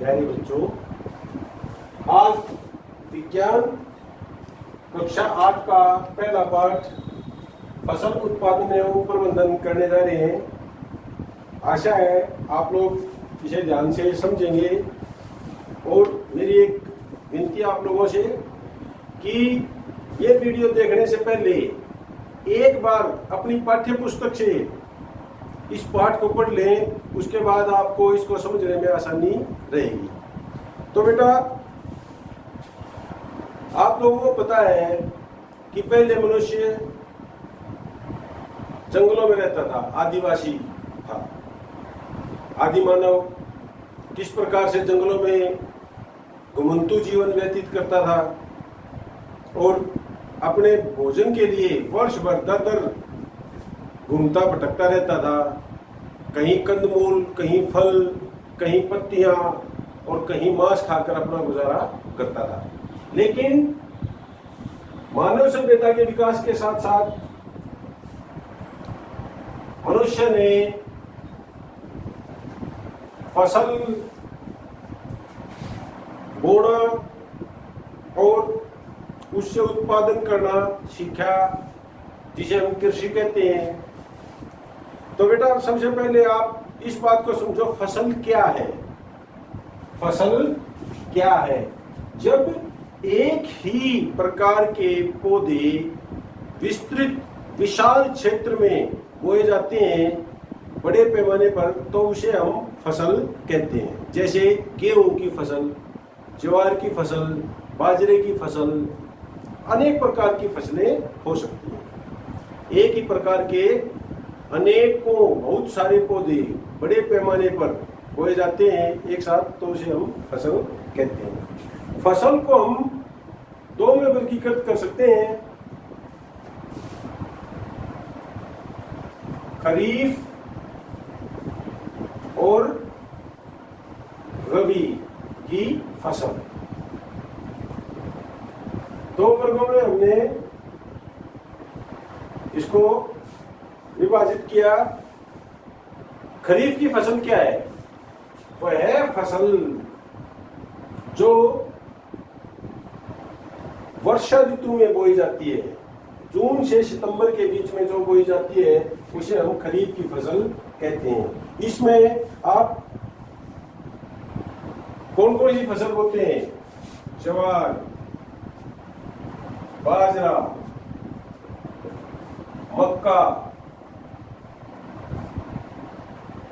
प्यारे बच्चों, आज विज्ञान कक्षा 8 का पहला पाठ फसल उत्पादन एवं प्रबंधन करने जा रहे हैं। आशा है आप लोग इसे ध्यान से समझेंगे। और मेरी एक विनती आप लोगों से कि ये वीडियो देखने से पहले एक बार अपनी पाठ्य पुस्तक से इस पाठ को पढ़ लें, उसके बाद आपको इसको समझने में आसानी रहेगी। तो बेटा, आप लोगों को पता है कि पहले मनुष्य जंगलों में रहता था, आदिवासी था। आदि मानव किस प्रकार से जंगलों में घुमंतु जीवन व्यतीत करता था और अपने भोजन के लिए वर्ष भर दर दर घूमता भटकता रहता था। कहीं कंदमूल, कहीं फल, कहीं पत्तियां और कहीं मांस खाकर अपना गुजारा करता था। लेकिन मानव सभ्यता के विकास के साथ साथ मनुष्य ने फसल बोना और उससे उत्पादन करना सीखा, जिसे हम कृषि कहते हैं। तो बेटा, सबसे पहले आप इस बात को समझो, फसल क्या है। फसल क्या है? जब एक ही प्रकार के पौधे विस्तृत विशाल क्षेत्र में बोए जाते हैं बड़े पैमाने पर, तो उसे हम फसल कहते हैं। जैसे गेहूं की फसल, ज्वार की फसल, बाजरे की फसल, अनेक प्रकार की फसलें हो सकती हैं। एक ही प्रकार के अनेकों बहुत सारे पौधे बड़े पैमाने पर बोए जाते हैं एक साथ, तो उसे हम फसल कहते हैं। फसल को हम दो में वर्गीकृत कर सकते हैं, खरीफ और रबी की फसल। दो वर्गों में हमने इसको विभाजित किया। खरीफ की फसल क्या है? वह है फसल जो वर्षा ऋतु में बोई जाती है। जून से सितंबर के बीच में जो बोई जाती है उसे हम खरीफ की फसल कहते हैं। इसमें आप कौन कौन सी फसल बोते हैं? ज्वार, बाजरा, मक्का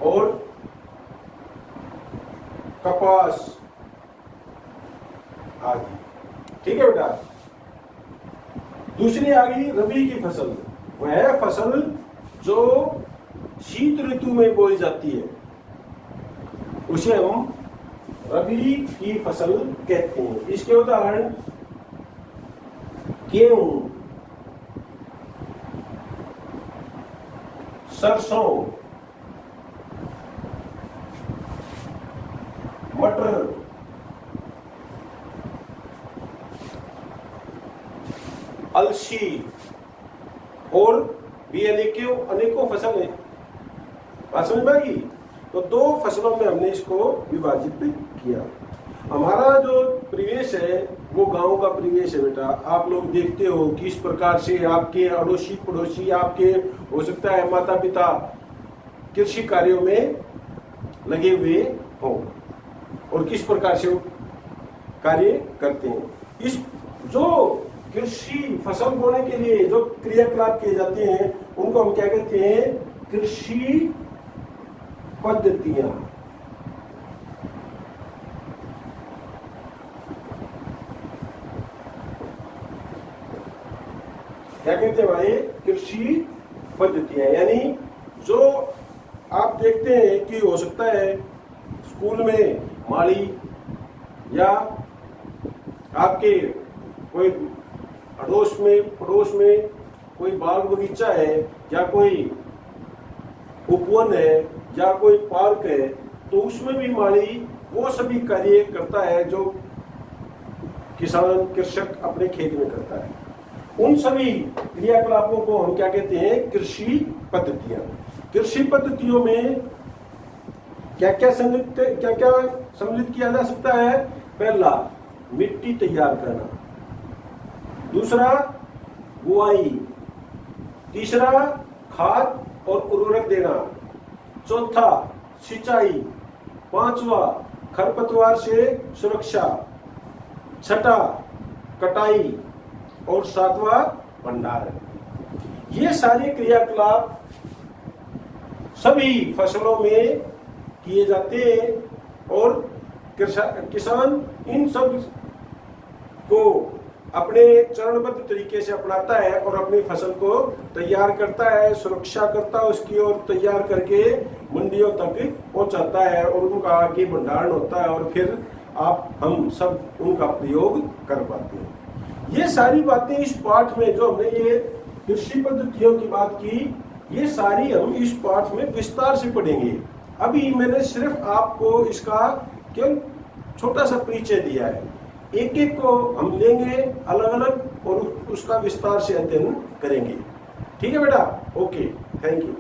और कपास आदि। ठीक है बेटा। दूसरी आ गई रबी की फसल। वह फसल जो शीत ऋतु में बोई जाती है उसे हम रबी की फसल कहते हैं। इसके उदाहरण गेहूं, सरसों, मटर, अलसी और भी अनेकों फसल है। बात समझ में आ गई? तो दो फसलों में हमने इसको विभाजित किया। हमारा जो परिवेश है वो गांव का परिवेश है बेटा। आप लोग देखते हो कि इस प्रकार से आपके अड़ोसी पड़ोसी, आपके हो सकता है माता पिता कृषि कार्यों में लगे हुए हो और किस प्रकार से वो कार्य करते हैं। इस जो कृषि फसल बोने के लिए जो क्रियाकलाप किए जाते हैं उनको हम क्या कहते हैं? कृषि पद्धतियां। क्या कहते हैं भाई? कृषि पद्धतियां। यानी जो आप देखते हैं कि हो सकता है स्कूल में माली या आपके कोई पड़ोस में कोई बाग बगीचा है या कोई उपवन है या कोई पार्क है, तो उसमें भी माली वो सभी कार्य करता है जो किसान कृषक अपने खेत में करता है। उन सभी क्रियाकलापों को हम क्या कहते हैं? कृषि पद्धतियां। कृषि पद्धतियों में क्या क्या सम्मिलित किया जा सकता है? पहला, मिट्टी तैयार करना। दूसरा, बुआई। तीसरा, खाद और उर्वरक देना। चौथा, सिंचाई। पांचवा, खरपतवार से सुरक्षा। छठा, कटाई। और सातवां, भंडारण। ये सारे क्रियाकलाप सभी फसलों में किए जाते हैं और किसान इन सब को अपने चरणबद्ध तरीके से अपनाता है और अपनी फसल को तैयार करता है, सुरक्षा करता है उसकी, और तैयार करके मंडियों तक पहुंचाता है और उनका आगे भंडारण होता है और फिर हम सब उनका प्रयोग कर पाते हैं। ये सारी बातें इस पाठ में जो हमने ये कृषि पद्धतियों की बात की, ये सारी हम इस पाठ में विस्तार से पढ़ेंगे। अभी मैंने सिर्फ आपको इसका केवल छोटा सा परिचय दिया है। एक एक को हम लेंगे अलग अलग और उसका विस्तार से अध्ययन करेंगे। ठीक है बेटा? Okay, thank you.